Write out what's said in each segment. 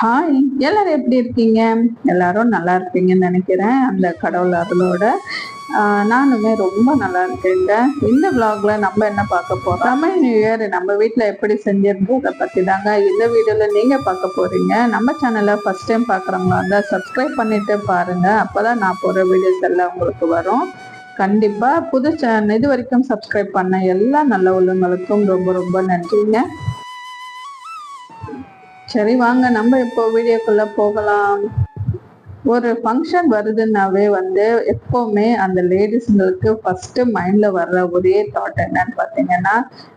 Hi, எல்லாரும் எப்படி இருக்கீங்க? எல்லாரும் நல்லா இருப்பீங்கன்னு நினைக்கிறேன். அந்த கடவுள் அருளோட நானுமே ரொம்ப நல்லா இருக்கேங்க. இந்த விளாக்ல நம்ம என்ன பார்க்க போறோம், தமிழ் நியூ இயர் நம்ம வீட்டில் எப்படி செஞ்சிருந்ததை பற்றி தாங்க இந்த வீடியோவில் நீங்கள் பார்க்க போறீங்க. நம்ம சேனலை ஃபர்ஸ்ட் டைம் பார்க்குறவங்களா இருந்தால் சப்ஸ்கிரைப் பண்ணிட்டு பாருங்க. அப்போதான் நான் போகிற வீடியோஸ் எல்லாம் உங்களுக்கு வரும். கண்டிப்பா புது சேனல் இது வரைக்கும் சப்ஸ்கிரைப் பண்ண எல்லா நல்ல உள்ளவங்களுக்கும் ரொம்ப ரொம்ப நன்றிங்க. சரி வாங்க நம்ம இப்போ வீடியோக்குள்ள போகலாம். ஒரு ஃபங்க்ஷன் வருதுன்னாவே எப்பவுமே அந்த லேடிஸுங்களுக்கு ஃபர்ஸ்ட் மைண்ட்ல வர்ற ஒரே தாட் என்னன்னு பார்த்தீங்கன்னா,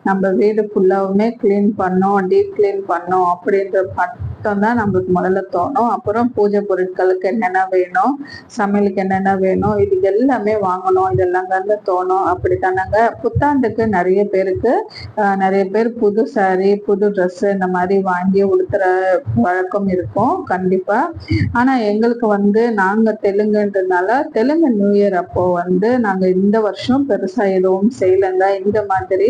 நம்ம வீடு ஃபுல்லாவுமே கிளீன் பண்ணோம், டீப் கிளீன் பண்ணோம் அப்படின்ற மட்டும் தான் நம்மளுக்கு முதல்ல தோணும். அப்புறம் பூஜை பொருட்களுக்கு என்னென்ன வேணும், சமையலுக்கு என்னென்ன வேணும், இது எல்லாமே வாங்கணும், இதெல்லாம் வந்து தோணும். அப்படித்தானாங்க. புத்தாண்டுக்கு நிறைய பேர் புது சாரி, புது ட்ரெஸ் இந்த மாதிரி வாங்கி உடுத்துற வழக்கம் இருக்கும் கண்டிப்பா. ஆனா எங்களுக்கு நாங்க தெலுங்குன்றதுனால தெலுங்கு நியூ இயர் அப்போ நாங்க இந்த வருஷம் பெருசா எதுவும் செய்யலங்க இந்த மாதிரி.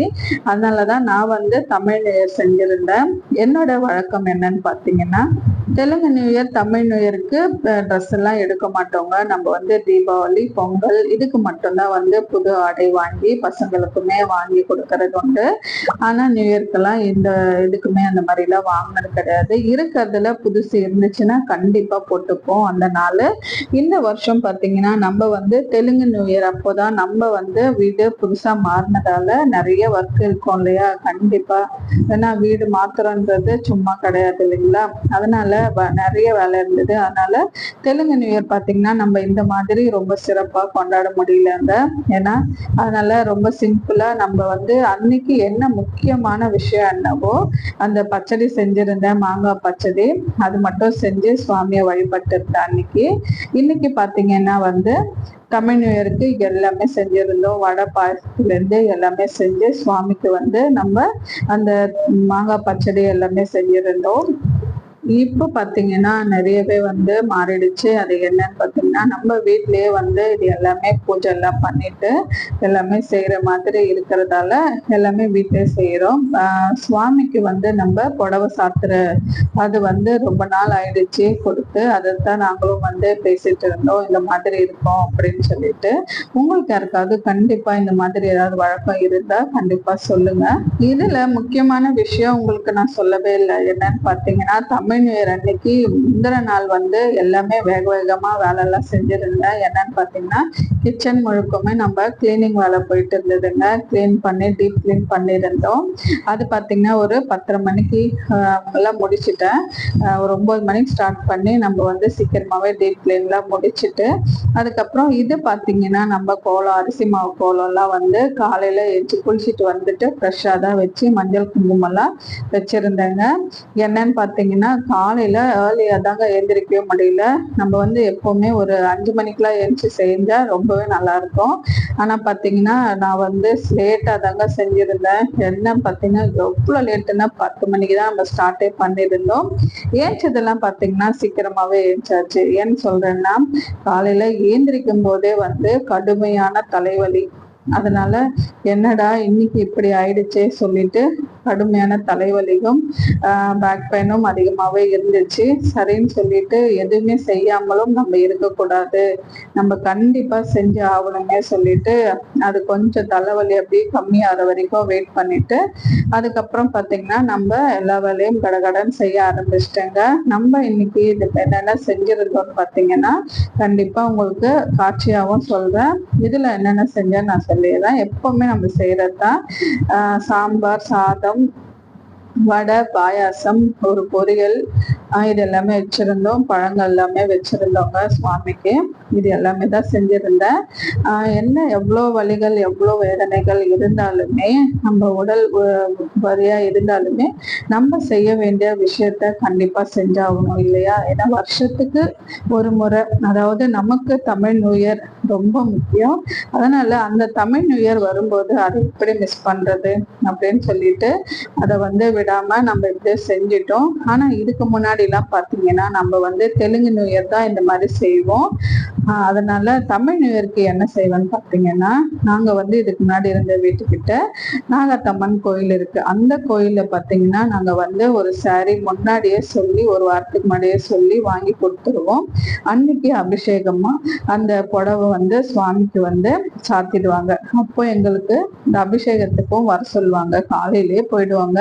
அதனாலதான் நான் தமிழ் நியூ இயர் செஞ்சிருந்தேன். என்னோட வழக்கம் என்னன்னு பாத்தீங்கன்னா, Telugu new year Tamil new இயருக்கு ட்ரெஸ் எல்லாம் எடுக்க மாட்டோங்க. நம்ம தீபாவளி பொங்கல் இதுக்கு மட்டும்தான் புது ஆடை வாங்கி பசங்களுக்குமே வாங்கி கொடுக்கறது உண்டு. ஆனா நியூ இயர்க்கெல்லாம் இதுக்குமே அந்த மாதிரி எல்லாம் வாங்கினது கிடையாது. இருக்கிறதுல புதுசு இருந்துச்சுன்னா கண்டிப்பா போட்டுப்போம் அந்த நாள். இந்த வருஷம் பாத்தீங்கன்னா நம்ம தெலுங்கு நியூ இயர் அப்போதான் நம்ம வீடு புதுசா மாறினதால நிறைய ஒர்க் இருக்கும் இல்லையா. கண்டிப்பா ஏன்னா வீடு மாத்திரன்றது சும்மா கிடையாது இல்லைங்களா. அதனால நிறைய வேலை இருந்தது. அதனால தெலுங்கு நியூ இயர் பாத்தீங்கன்னா நம்ம இந்த மாதிரி ரொம்ப சிறப்பா கொண்டாட முடியலங்க. ஏன்னா அதனால ரொம்ப சிம்பிளா நம்ம அன்னைக்கு என்ன முக்கியமான விஷயம் என்னவோ அந்த பச்சடி செஞ்சிருந்தேன், மாங்காய் பச்சடி. அது மட்டும் செஞ்சு சுவாமியை வழிபட்டு இருந்தேன் அன்னைக்கு. இன்னைக்கு பாத்தீங்கன்னா தமிழ் நியூ இயருக்கு எல்லாமே செஞ்சிருந்தோம். வடை பாயசத்துல இருந்து எல்லாமே செஞ்சு சுவாமிக்கு நம்ம அந்த மாங்காய் பச்சடி எல்லாமே செஞ்சிருந்தோம். இப்போ பாத்தீங்கன்னா நிறையவே மாறிடுச்சு. அது என்னன்னு பாத்தீங்கன்னா, நம்ம வீட்லயே இது எல்லாமே பூஜை எல்லாம் பண்ணிட்டு எல்லாமே செய்யற மாதிரி இருக்கிறதால எல்லாமே வீட்லயே செய்யறோம். சுவாமிக்கு நம்ம புடவை சாத்துற அது ரொம்ப நாள் ஆயிடுச்சு கொடுத்து. அதைத்தான் நாங்களும் பேசிட்டு இருந்தோம், இந்த மாதிரி இருக்கோம் அப்படின்னு சொல்லிட்டு. உங்களுக்கு யாருக்காவது கண்டிப்பா இந்த மாதிரி ஏதாவது வழக்கம் இருந்தா கண்டிப்பா சொல்லுங்க. இதுல முக்கியமான விஷயம் உங்களுக்கு நான் சொல்லவே இல்லை. என்னன்னு பாத்தீங்கன்னா, தமிழ் நியூ இயர் அன்னைக்கு முந்தின நாள் எல்லாமே வேக வேகமா வேலை எல்லாம் செஞ்சிருந்தேன். என்னன்னு பாத்தீங்கன்னா, கிச்சன் முழுக்குமே நம்ம கிளீனிங் வேலை போயிட்டு இருந்ததுங்க. கிளீன் பண்ணி டீப் கிளீன் பண்ணியிருந்தோம். அது பாத்தீங்கன்னா ஒரு 10:30 மணிக்கு எல்லாம் முடிச்சுட்டேன். ஒரு 9 மணிக்கு ஸ்டார்ட் பண்ணி நம்ம சீக்கிரமாவே டீப் கிளீன் எல்லாம் முடிச்சுட்டு, அதுக்கப்புறம் இது பாத்தீங்கன்னா நம்ம கோலம், அரிசி மாவு கோலம் எல்லாம் காலையில எச்சு குளிச்சுட்டு வந்துட்டு ஃப்ரெஷ்ஷா தான் வச்சு மஞ்சள் குங்குமம் எல்லாம் வச்சிருந்தேங்க. என்னன்னு பாத்தீங்கன்னா, காலையில ஏர்லியா தாங்க எழுந்திரிக்கவே முடியல. நம்ம எப்பவுமே ஒரு 5 மணிக்கெல்லாம் எழுந்துச்சு செஞ்சா ரொம்பவே நல்லா இருக்கும். ஆனா பாத்தீங்கன்னா நான் லேட்டா தாங்க செஞ்சிருந்தேன். என்ன பாத்தீங்கன்னா எவ்வளவு லேட்டுன்னா 10 மணிக்கு தான் நம்ம ஸ்டார்டே பண்ணிருந்தோம். ஏஞ்சதெல்லாம் பாத்தீங்கன்னா சீக்கிரமாவே ஏஞ்சாச்சு. ஏன்னு சொல்றேன்னா, காலையில ஏந்திரிக்கும் போதே கடுமையான தலைவலி. அதனால என்னடா இன்னைக்கு இப்படி ஆயிடுச்சே சொல்லிட்டு கடுமையான தலைவலியும் பேக் பெயினும் அதிகமாவே இருந்துச்சு. சரின்னு சொல்லிட்டு எதுவுமே செய்யாமலும் நம்ம இருக்கக்கூடாது, நம்ம கண்டிப்பா செஞ்சு ஆகணுமே சொல்லிட்டு அது கொஞ்சம் தலைவலி அப்படியே கம்மியாகிற வரைக்கும் வெயிட் பண்ணிட்டு அதுக்கப்புறம் பாத்தீங்கன்னா நம்ம எல்லா வேலையும் கடகடன்னு செய்ய ஆரம்பிச்சிட்டேங்க. நம்ம இன்னைக்கு இது என்னென்ன செஞ்சிருந்தோம்னு பாத்தீங்கன்னா கண்டிப்பா உங்களுக்கு காட்சியாகவும் சொல்றேன். இதுல என்னென்ன செஞ்சேன்னு நான் சொல்லிடுறேன். எப்பவுமே நம்ம செய்யறதுதான் சாம்பார், சாதம், வடை, பாயாசம், ஒரு பொரியல், இது எல்லாமே வச்சிருந்தோம். பழங்கள் எல்லாமே வச்சிருந்தோங்க சுவாமிக்கு. இது எல்லாமே தான் செஞ்சிருந்தேன். என்ன எவ்வளோ வலிகள் எவ்வளோ வேதனைகள் இருந்தாலுமே, நம்ம உடல் வரியா இருந்தாலுமே நம்ம செய்ய வேண்டிய விஷயத்த கண்டிப்பா செஞ்சாகணும் இல்லையா. ஏன்னா வருஷத்துக்கு ஒரு முறை, அதாவது நமக்கு தமிழ் நியூ இயர் ரொம்ப முக்கியம். அதனால அந்த தமிழ் நியூ இயர் வரும்போது அதை எப்படி மிஸ் பண்றது அப்படின்னு சொல்லிட்டு அதை விடாம நம்ம இப்படியே செஞ்சிட்டோம். ஆனா இதுக்கு முன்னாடி முன்னாடிலாம் பார்த்தீங்கன்னா நம்ம வந்து தெலுங்கு நியூ இயர் தான் இந்த மாதிரி செய்வோம். அதனால தமிழ் நியூ இயர்க்கு என்ன செய்வோம்னு பார்த்தீங்கன்னா, நாங்கள் வந்து இதுக்கு முன்னாடி இருந்த வீட்டுக்கிட்ட நாகத்தம்மன் கோயில் இருக்கு. அந்த கோயில்ல பார்த்தீங்கன்னா நாங்கள் வந்து ஒரு சாரி முன்னாடியே சொல்லி ஒரு வாரத்துக்கு முன்னாடியே சொல்லி வாங்கி கொடுத்துருவோம். அன்னைக்கு அபிஷேகமா அந்த புடவை வந்து சுவாமிக்கு வந்து சாத்திடுவாங்க. அப்போ எங்களுக்கு இந்த அபிஷேகத்துக்கும் வர சொல்லுவாங்க. காலையிலேயே போயிடுவாங்க.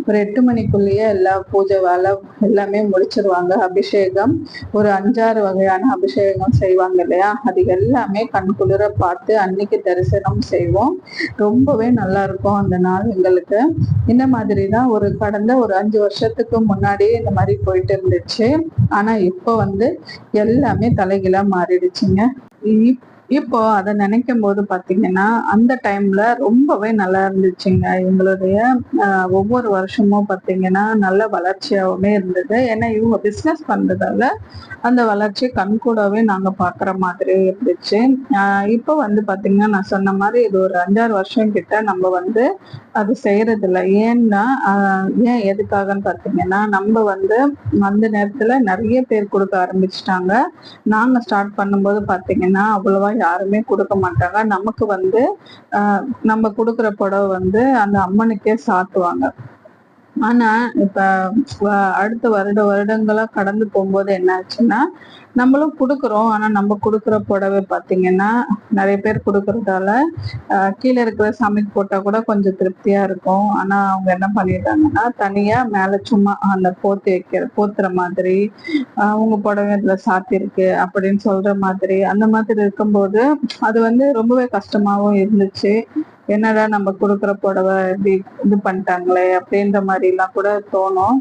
ஒரு 8 மணிக்குள்ளேயே எல்லா பூஜை வேலை எல்லாமே முடிச்சிருவாங்க. அபிஷேகம் ஒரு 5-6 வகையான அபிஷேகம் செய்வாங்க இல்லையா, அது எல்லாமே கண்குளிர பார்த்து அன்னைக்கு தரிசனம் செய்வோம். ரொம்பவே நல்லா இருக்கும் அந்த நாள் எங்களுக்கு. இந்த மாதிரி தான் கடந்த ஒரு 5 வருஷத்துக்கு முன்னாடியே இந்த மாதிரி போயிட்டு இருந்துச்சு. ஆனா இப்போ வந்து எல்லாமே தலைகீழா மாறிடுச்சுங்க. இப்போ அதை நினைக்கும் போது பாத்தீங்கன்னா அந்த டைம்ல ரொம்பவே நல்லா இருந்துச்சுங்க. எங்களுடைய ஒவ்வொரு வருஷமும் பாத்தீங்கன்னா நல்ல வளர்ச்சியாகவுமே இருந்தது. ஏன்னா இவங்க பிசினஸ் பண்றதால அந்த வளர்ச்சி கண்கூடாவே நாங்க பாக்குற மாதிரி இருந்துச்சு. இப்போ வந்து பாத்தீங்கன்னா நான் சொன்ன மாதிரி இது ஒரு 5-6 வருஷம் கிட்ட நம்ம வந்து அது செய்யறது இல்லை. ஏன்னா ஏன் எதுக்காகன்னு பாத்தீங்கன்னா நம்ம வந்து அந்த நேரத்துல நிறைய பேர் கொடுக்க ஆரம்பிச்சிட்டாங்க. நாங்க ஸ்டார்ட் பண்ணும்போது பாத்தீங்கன்னா அவ்வளவா யாருமே கொடுக்க மாட்டாங்க. நமக்கு வந்து நம்ம கொடுக்குற புடவை வந்து அந்த அம்மனுக்கே சாத்துவாங்க. ஆனா இப்ப அடுத்த வருடங்களா கடந்து போகும்போது என்ன ஆச்சுன்னா, நம்மளும் கொடுக்குறோம். ஆனா நம்ம கொடுக்குற புடவை பாத்தீங்கன்னா நிறைய பேர் கொடுக்கறதால கீழே இருக்கிற சாமிக்கு போட்டா கூட கொஞ்சம் திருப்தியா இருக்கும். ஆனா அவங்க என்ன பண்ணிடுறாங்கன்னா தனியா மேல சும்மா அந்த போத்துற மாதிரி உங்க புடவை இதுல சாத்திருக்கு அப்படின்னு சொல்ற மாதிரி அந்த மாதிரி இருக்கும்போது அது வந்து ரொம்பவே கஷ்டமாவும் இருந்துச்சு. என்னடா நம்ம கொடுக்குற புடவை இப்படி இது பண்ணிட்டாங்களே அப்படின்ற மாதிரி எல்லாம் கூட தோணும்.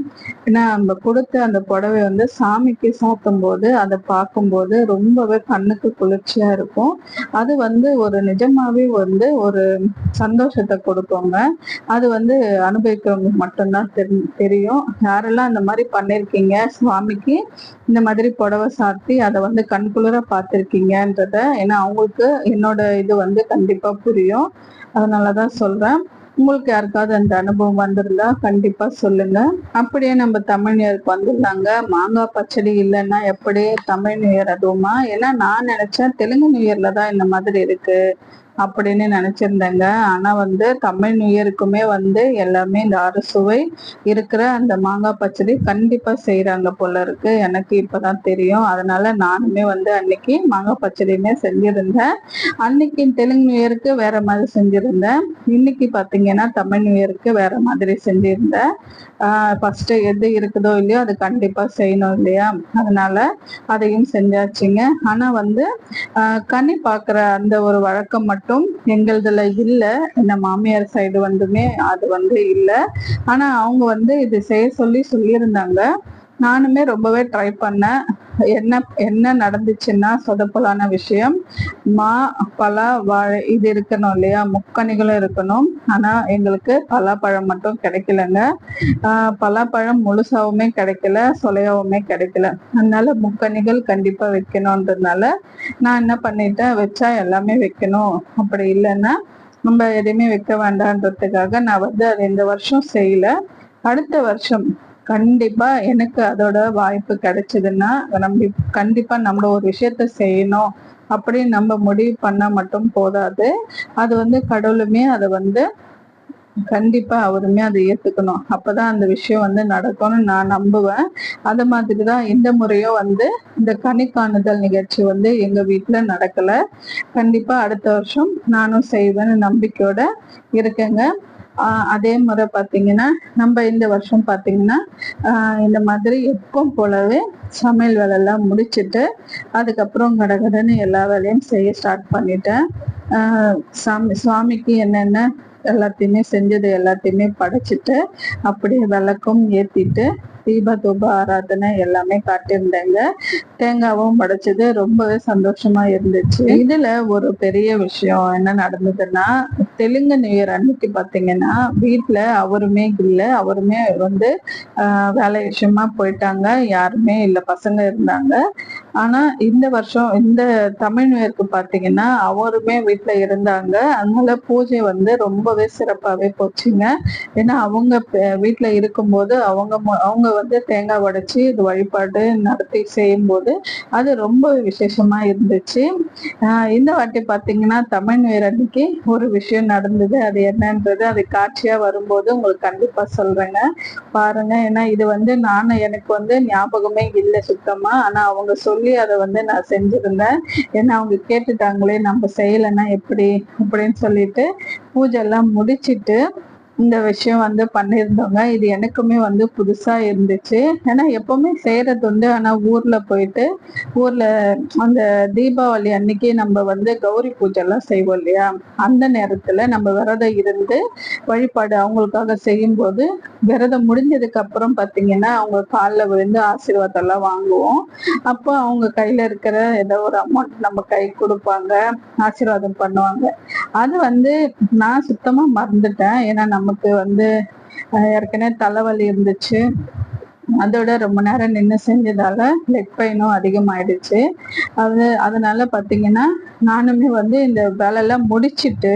ஏன்னா நம்ம கொடுத்த அந்த புடவை வந்து சாமிக்கு சாத்தும் போது அதை பார்க்கும்போது ரொம்பவே கண்ணுக்கு குளிர்ச்சியா இருக்கும். அது வந்து ஒரு நிஜமாவே வந்து ஒரு சந்தோஷத்தை கொடுப்போங்க. அது வந்து அனுபவிக்கிறவங்க மட்டும்தான் தெரியும். யாரெல்லாம் அந்த மாதிரி பண்ணிருக்கீங்க, சுவாமிக்கு இந்த மாதிரி புடவை சாத்தி அதை வந்து கண்குளிர பார்த்திருக்கீங்கன்றத, ஏன்னா அவங்களுக்கு என்னோட இது வந்து கண்டிப்பா புரியும். அதனாலதான் சொல்றேன். உங்களுக்கு யாருக்காவது அந்த அனுபவம் வந்திருந்தா கண்டிப்பா சொல்லுங்க. அப்படியே நம்ம தமிழ் நியூ இயருக்கு வந்துருந்தாங்க. மாங்காய் பச்சடி இல்லைன்னா எப்படி தமிழ் நியூ இயர் அதுவுமா? ஏன்னா நான் நினைச்சேன் தெலுங்கு நியூ இயர்ல தான் இந்த மாதிரி இருக்கு அப்படின்னு நினைச்சிருந்தேங்க. ஆனா வந்து தமிழ் நியூ இயருக்குமே வந்து எல்லாமே இந்த அறுசுவை இருக்கிற அந்த மாங்காய் பச்சடி கண்டிப்பா செய்யறாங்க போல இருக்கு. எனக்கு இப்பதான் தெரியும். அதனால நானுமே வந்து அன்னைக்கு மாங்காய் பச்சடியுமே செஞ்சிருந்தேன். அன்னைக்கு தெலுங்கு நியூ இயருக்கு வேற மாதிரி செஞ்சிருந்தேன். இன்னைக்கு பாத்தீங்கன்னா தமிழ் நியூ இயருக்கு வேற மாதிரி செஞ்சிருந்தேன். ஃபர்ஸ்ட் எது இருக்குதோ இல்லையோ அது கண்டிப்பா செய்யணும் இல்லையா, அதனால அதையும் செஞ்சாச்சுங்க. ஆனா வந்து கனி பாக்குற அந்த ஒரு வழக்கம் மட்டும் எங்களதுல இல்ல. இந்த மாமியார் சைடு வந்துமே அது வந்து இல்ல. ஆனா அவங்க வந்து இது செய்ய சொல்லியிருந்தாங்க. நானுமே ரொம்பவே ட்ரை பண்ணேன். என்ன நடந்துச்சுன்னா சொதப்பலான விஷயம், மா பலா வாழை இது இருக்கணும் இல்லையா, முக்கணிகளும் இருக்கணும். ஆனா எங்களுக்கு பலாப்பழம் மட்டும் கிடைக்கலங்க. பலாப்பழம் முழுசாவுமே கிடைக்கல, சொலையாவுமே கிடைக்கல. அதனால முக்கணிகள் கண்டிப்பா வைக்கணும்ன்றதுனால நான் என்ன பண்ணிட்டேன், வச்சா எல்லாமே வைக்கணும், அப்படி இல்லைன்னா நம்ம எதையுமே வைக்க வேண்டான்றதுக்காக நான் வந்து அது இந்த வருஷம் செய்யல. அடுத்த வருஷம் கண்டிப்பா எனக்கு அதோட வாய்ப்பு கிடைச்சதுன்னா நம்ம கண்டிப்பா நம்ம ஒரு விஷயத்த செய்யணும் அப்படின்னு நம்ம முடிவு பண்ணா மட்டும் போதாது. அது வந்து கடவுளுமே அதை வந்து கண்டிப்பா அவருமே அதை ஏத்துக்கணும். அப்பதான் அந்த விஷயம் வந்து நடக்கும்னு நான் நம்புவேன். அது மாதிரிதான் இந்த முறையும் வந்து இந்த கனி காணுதல் நிகழ்ச்சி வந்து எங்க வீட்டுல நடக்கல. கண்டிப்பா அடுத்த வருஷம் நானும் செய்வேன்னு நம்பிக்கையோட இருக்கேங்க. அதே முறை பாத்தீங்கன்னா நம்ம இந்த வருஷம் பாத்தீங்கன்னா இந்த மாதிரி எப்பவும் போலவே சமையல் வேலை எல்லாம் முடிச்சுட்டு அதுக்கப்புறம் கடகடன்னு எல்லா வேலையும் செய்ய ஸ்டார்ட் பண்ணிட்டேன். சுவாமிக்கு என்னென்ன எல்லாத்தையுமே செஞ்சது எல்லாத்தையுமே படைச்சிட்டு அப்படியே விளக்கும் ஏத்திட்டு தீப தூப ஆராதனை எல்லாமே காட்டியிருந்தேங்க. தேங்காவும் படைச்சது ரொம்பவே சந்தோஷமா இருந்துச்சு. இதுல ஒரு பெரிய விஷயம் என்ன நடந்ததுன்னா, தெலுங்கு நியூ இயர் அன்னைக்கு பாத்தீங்கன்னா வீட்டுல அவருமே இல்லை. அவருமே வந்து வேலை விஷயமா போயிட்டாங்க. யாருமே இல்லை, பசங்க இருந்தாங்க. ஆனா இந்த வருஷம் இந்த தமிழ் நியூ இயருக்கு பாத்தீங்கன்னா அவருமே வீட்டுல இருந்தாங்க. அதனால பூஜை வந்து ரொம்பவே சிறப்பாவே போச்சுங்க. ஏன்னா அவங்க வீட்டுல இருக்கும்போது அவங்க வந்து தேங்காய் உடைச்சி இது வழிபாடு நடத்தி செய்யும்போது அது ரொம்ப விசேஷமா இருந்துச்சு. இந்த வாட்டி பார்த்தீங்கன்னா தமிழ் நியூ இயர் அன்னைக்கு ஒரு விஷயம் நடந்தது. அது என்னன்றது அது காட்சியா வரும்போது உங்களுக்கு கண்டிப்பா சொல்றேங்க, பாருங்க. ஏன்னா இது வந்து எனக்கு வந்து ஞாபகமே இல்லை சுத்தமா. ஆனா அவங்க சொல்லி அதை வந்து நான் செஞ்சிருந்தேன். ஏன்னா அவங்க கேட்டுட்டாங்களே நம்ம செய்யலைன்னா எப்படி அப்படின்னு சொல்லிட்டு பூஜை எல்லாம் முடிச்சிட்டு இந்த விஷயம் வந்து பண்ணியிருந்தோங்க. இது எனக்குமே வந்து புதுசா இருந்துச்சு. ஏன்னா எப்பவுமே செய்யறது உண்டு. ஆனா ஊர்ல போயிட்டு ஊர்ல அந்த தீபாவளி அன்னைக்கு நம்ம வந்து கௌரி பூஜை எல்லாம் செய்வோம் இல்லையா, அந்த நேரத்துல நம்ம விரதம் இருந்து வழிபாடு அவங்களுக்காக செய்யும்போது விரதம் முடிஞ்சதுக்கு அப்புறம் பாத்தீங்கன்னா அவங்க காலில் விழுந்து ஆசீர்வாதம் எல்லாம் வாங்குவோம். அப்போ அவங்க கையில இருக்கிற ஏதோ ஒரு அமௌண்ட் நம்ம கை கொடுப்பாங்க, ஆசீர்வாதம் பண்ணுவாங்க. அது வந்து நான் சுத்தமா மறந்துட்டேன். ஏன்னா நமக்கு வந்து ஏற்கனவே தலைவலி இருந்துச்சு. அதோட ரொம்ப நேரம் நின்று செஞ்சதால லெக் பெயினும் அதிகமாயிடுச்சு. அதனால பாத்தீங்கன்னா நானுமே வந்து இந்த வேலையெல்லாம் முடிச்சிட்டு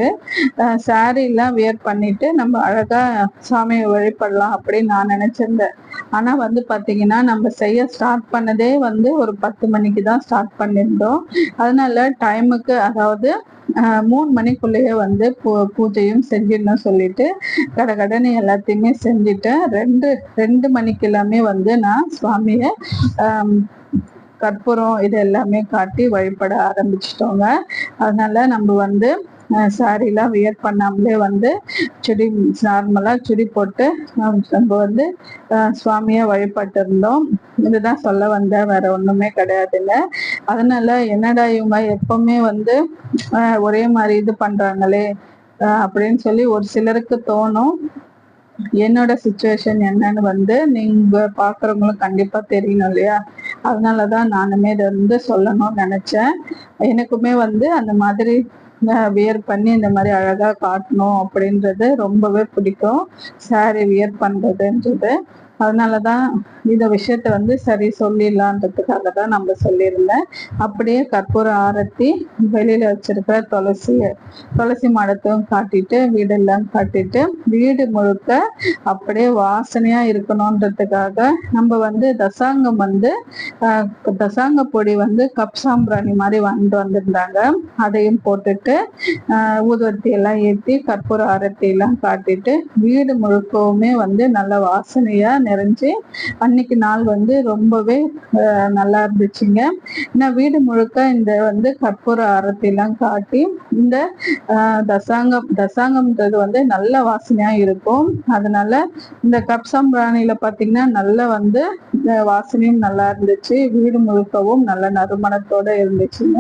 சாரி எல்லாம் வியர் பண்ணிட்டு நம்ம அழகா சாமியை வழிபடலாம் அப்படின்னு நான் நினைச்சிருந்தேன். ஆனா வந்து பாத்தீங்கன்னா நம்ம செய்ய ஸ்டார்ட் பண்ணதே வந்து ஒரு 10 மணிக்கு தான் ஸ்டார்ட் பண்ணியிருந்தோம். அதனால டைமுக்கு, அதாவது 3 மணிக்குள்ளேயே வந்து பூஜையும் செஞ்சிடணும் சொல்லிட்டு கடகடன்னு எல்லாத்தையுமே செஞ்சுட்டேன். 2 மணிக்கு எல்லாமே வந்து நான் சுவாமிய கற்பூரம் இது எல்லாமே காட்டி வழிபட ஆரம்பிச்சிட்டோங்க. அதனால நம்ம வந்து சாரிலாம் வியர் பண்ணாமலே வந்து சுடி நார்மலா சுடி போட்டு நம்ம வந்து சுவாமியை வழிபட்டு இருந்தோம். இதுதான் சொல்ல வந்த, வேற ஒண்ணுமே கிடையாதுங்க. அதனால என்னடா இவங்க எப்பவுமே வந்து ஒரே மாதிரி இது பண்றாங்களே அப்படின்னு சொல்லி ஒரு சிலருக்கு தோணும். என்னோட சுச்சுவேஷன் என்னன்னு வந்து நீங்க பாக்குறவங்களும் கண்டிப்பா தெரியணும் இல்லையா, அதனாலதான் நானுமே இதை வந்து சொல்லணும்னு நினைச்சேன். எனக்குமே வந்து அந்த மாதிரி வியர் பண்ணி இந்த மாதிரி அழகா காட்டணும் அப்படின்றது ரொம்பவே பிடிக்கும், சாரி வியர் பண்றதுன்றது. அதனாலதான் இந்த விஷயத்த வந்து சரி சொல்லிடலான்றதுக்காக தான் நம்ம சொல்லியிருந்தேன். அப்படியே கற்பூர ஆரத்தி வெளியில வச்சிருக்கிற துளசி மாடத்தையும் காட்டிட்டு வீடெல்லாம் காட்டிட்டு வீடு முழுக்க அப்படியே வாசனையா இருக்கணும்ன்றதுக்காக நம்ம வந்து தசாங்கம் வந்து தசாங்க பொடி வந்து கப் சாம்பிராணி மாதிரி வாங்கிட்டு வந்திருந்தாங்க. அதையும் போட்டுட்டு ஊதுவத்தி எல்லாம் ஏற்றி கற்பூர ஆரத்தி எல்லாம் காட்டிட்டு வீடு முழுக்கவுமே வந்து நல்ல வாசனையா நிறைஞ்சு அன்னைக்கு நாள் வந்து ரொம்பவே நல்லா இருந்துச்சுங்க. ஏன்னா வீடு முழுக்க இந்த வந்து கற்பூர ஆரத்தி எல்லாம் காட்டி இந்த தசாங்கம்ன்றது வந்து நல்ல வாசனையா இருக்கும். அதனால இந்த கப் சாம்பிராணியில பாத்தீங்கன்னா நல்ல வந்து வாசனையும் நல்லா இருந்துச்சு, வீடு முழுக்கவும் நல்ல நறுமணத்தோட இருந்துச்சுங்க.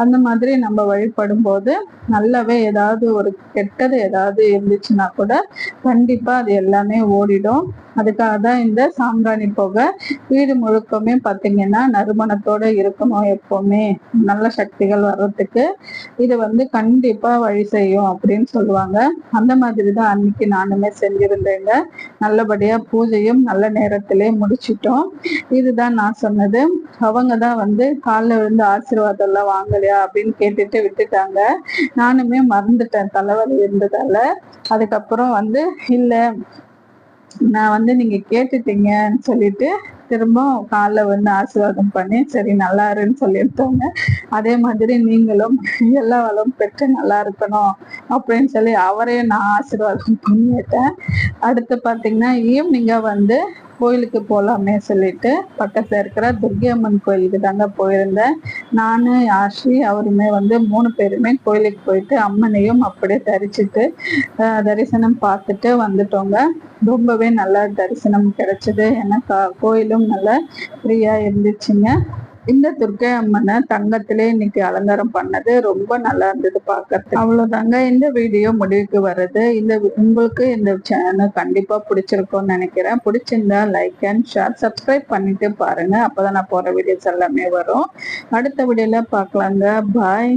அந்த மாதிரி நம்ம வழிபடும் போது நல்லாவே ஏதாவது ஒரு கெட்டது ஏதாவது இருந்துச்சுன்னா கூட கண்டிப்பா அது எல்லாமே ஓடிடும். அதுக்காக தான் இந்த சாம்பிராணி புகை வீடு முழுக்கமே பாத்தீங்கன்னா நறுமணத்தோட இருக்கணும். எப்பவுமே நல்ல சக்திகள் வர்றதுக்கு இது வந்து கண்டிப்பா வழி செய்யும் அப்படின்னு சொல்லுவாங்க. அந்த மாதிரிதான் அன்னைக்கு நானுமே செஞ்சிருந்தேங்க. நல்லபடியா பூஜையும் நல்ல நேரத்திலே முடிச்சிட்டோம். இதுதான் நான் சொன்னது. அவங்க தான் வந்து காலில் விழுந்து ஆசீர்வாதம் எல்லாம் வாங்கலையா அப்படின்னு கேட்டுட்டு விட்டுட்டாங்க. நானுமே மறந்துட்டேன் தலைவலி இருந்ததால. அதுக்கப்புறம் வந்து இல்ல, நான் வந்து நீங்க கேட்டுட்டீங்கன்னு சொல்லிட்டு திரும்ப காலில் வந்து ஆசீர்வாதம் பண்ணி சரி நல்லா இருன்னு சொல்லியிருக்காங்க. அதே மாதிரி நீங்களும் எல்லா வளம் பெற்று நல்லா இருக்கணும் அப்படின்னு சொல்லி அவரையும் நான் ஆசீர்வாதம் பண்ணிட்டேன். அடுத்து பாத்தீங்கன்னா ஈவினிங்கா வந்து கோயிலுக்கு போகலாமே சொல்லிட்டு பக்கத்துல இருக்கிற துர்கை அம்மன் கோயிலுக்கு தாங்க போயிருந்தேன். நானு ஆஷி அவருமே வந்து 3 பேருமே கோயிலுக்கு போயிட்டு அம்மனையும் அப்படியே தரிசனம் பார்த்துட்டு வந்துட்டோங்க. ரொம்பவே நல்லா தரிசனம் கிடைச்சது. எனக்கு கோயிலும் நல்லா ஃப்ரீயா இருந்துச்சுங்க. இந்த துர்க்கை அம்மனை தங்கத்திலே இன்னைக்கு அலங்காரம் பண்ணது ரொம்ப நல்லா இருந்தது பார்க்கறதுக்கு. அவ்வளவுதாங்க இந்த வீடியோ முடிவுக்கு வருது. உங்களுக்கு இந்த சேனல் கண்டிப்பா பிடிச்சிருக்கும்னு நினைக்கிறேன். பிடிச்சிருந்தா லைக் அண்ட் ஷேர், சப்ஸ்கிரைப் பண்ணிட்டு பாருங்க. அப்பதான் நான் போற வீடியோஸ் எல்லாமே வரும். அடுத்த வீடியோல பார்க்கலாங்க. பாய்.